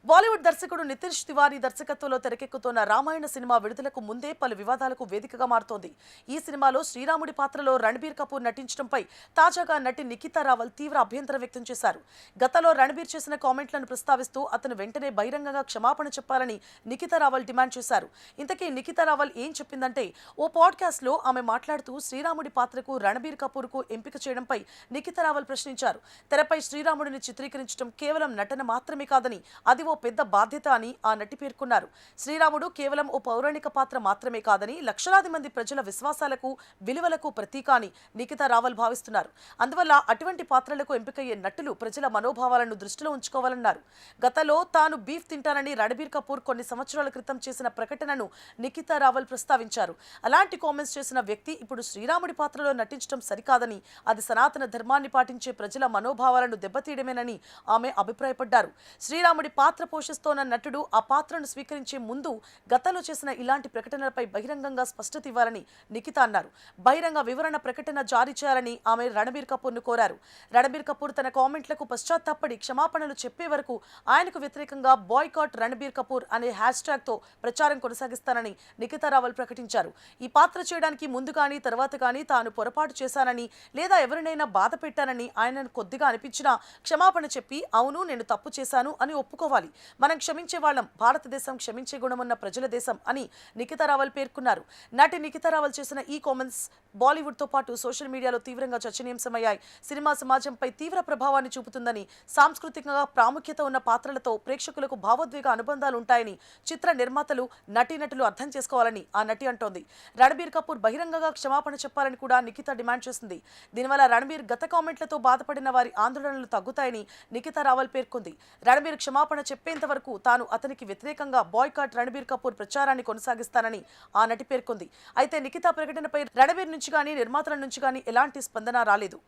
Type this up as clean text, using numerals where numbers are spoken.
బాలీవుడ్ దర్శకుడు నితీష్ తివారీ దర్శకత్వంలో తెరకెక్కుతున్న రామాయణ సినిమా విడుదలకు ముందే పలు వివాదాలకు వేదికగా మారుతోంది. ఈ సినిమాలో శ్రీరాముడి పాత్రలో రణబీర్ కపూర్ నటించడంపై తాజాగా నటి నిఖితా రావల్ తీవ్ర అభ్యంతరం వ్యక్తం చేశారు. గతంలో రణబీర్ చేసిన కామెంట్లను ప్రస్తావిస్తూ అతను వెంటనే బహిరంగంగా క్షమాపణ చెప్పాలని నిఖితా రావల్ డిమాండ్ చేశారు. ఇంతకీ నిఖితా రావల్ ఏం చెప్పిందంటే, ఓ పాడ్కాస్ట్ లో ఆమె మాట్లాడుతూ శ్రీరాముడి పాత్రకు రణబీర్ కపూర్ కు ఎంపిక చేయడంపై నిఖితా రావల్ ప్రశ్నించారు. తెరపై శ్రీరాముడిని చిత్రీకరించడం కేవలం నటన మాత్రమే కాదని, అది ఓ పెద్ద బాధ్యత అని ఆ నటి పేర్కొన్నారు. శ్రీరాముడు కేవలం ఓ పౌరాణిక పాత్ర మాత్రమే కాదని, లక్షలాది మంది ప్రజల విశ్వాసాలకు విలువలకు ప్రతీక అని నిఖితా రావల్ భావిస్తున్నారు. అందువల్ల అటువంటి పాత్రలకు ఎంపికయ్యే నటులు ప్రజల మనోభావాలను దృష్టిలో ఉంచుకోవాలన్నారు. గతంలో తాను బీఫ్ తింటానని రణబీర్ కపూర్ కొన్ని సంవత్సరాల క్రితం చేసిన ప్రకటనను నిఖితా రావల్ ప్రస్తావించారు. అలాంటి కామెంట్స్ చేసిన వ్యక్తి ఇప్పుడు శ్రీరాముడి పాత్రలో నటించడం సరికాదని, అది సనాతన ధర్మాన్ని పాటించే ప్రజల మనోభావాలను దెబ్బతీయడమేనని ఆమె అభిప్రాయపడ్డారు. శ్రీరాముడి పాత్ర పోషిస్తోన్న నటుడు ఆ పాత్రను స్వీకరించే ముందు గతంలో చేసిన ఇలాంటి ప్రకటనలపై బహిరంగంగా స్పష్టత ఇవ్వాలని నిఖితా అన్నారు. బహిరంగ వివరణ ప్రకటన జారీ చేయాలని ఆమె రణబీర్ కపూర్ను కోరారు. రణబీర్ కపూర్ తన కామెంట్లకు పశ్చాత్తాపడి క్షమాపణలు చెప్పే వరకు ఆయనకు వ్యతిరేకంగా బాయ్కాట్ రణబీర్ కపూర్ అనే హ్యాష్ ట్యాగ్ తో ప్రచారం కొనసాగిస్తానని నిఖితా రావల్ ప్రకటించారు. ఈ పాత్ర చేయడానికి ముందు కానీ తర్వాత కానీ తాను పొరపాటు చేశానని, లేదా ఎవరినైనా బాధ పెట్టానని ఆయనను కొద్దిగా అనిపించినా క్షమాపణ చెప్పి అవును నేను తప్పు చేశాను అని ఒప్పుకోవాలి. మనం క్షమించే వాళ్ళం. భారతదేశం క్షమించే గుణమున్న ప్రజల దేశం అని నిఖితా రావల్ పేర్కొన్నారు. నటి నిఖితా రావల్ చేసిన ఈ కామెంట్స్ బాలీవుడ్ తో పాటు సోషల్ మీడియాలో తీవ్రంగా చర్చనీయాంశమయ్యాయి. సినిమా సమాజంపై తీవ్ర ప్రభావాన్ని చూపుతుందని, సాంస్కృతికంగా ప్రాముఖ్యత ఉన్న పాత్రలతో ప్రేక్షకులకు భావోద్వేగ అనుబంధాలు ఉంటాయని చిత్ర నిర్మాతలు, నటీనటులు అర్థం చేసుకోవాలని ఆ నటి అంటోంది. రణబీర్ కపూర్ బహిరంగంగా క్షమాపణ చెప్పాలని కూడా నిఖితా డిమాండ్ చేసింది. దీనివల్ల రణబీర్ గత కామెంట్లతో బాధపడిన వారి ఆందోళనలు తగ్గుతాయని నిఖితా రావల్ పేర్కొంది. రణబీర్ క్షమాపణ చెప్పేంత వరకు తాను అతనికి వ్యతిరేకంగా బాయ్కాట్ రణబీర్ కపూర్ ప్రచారాన్ని కొనసాగిస్తానని ఆ నటి పేర్కొంది. అయితే నిఖితా ప్రకటనపై రణబీర్ నుంచి కానీ నిర్మాతల నుంచి కానీ ఎలాంటి స్పందన రాలేదు.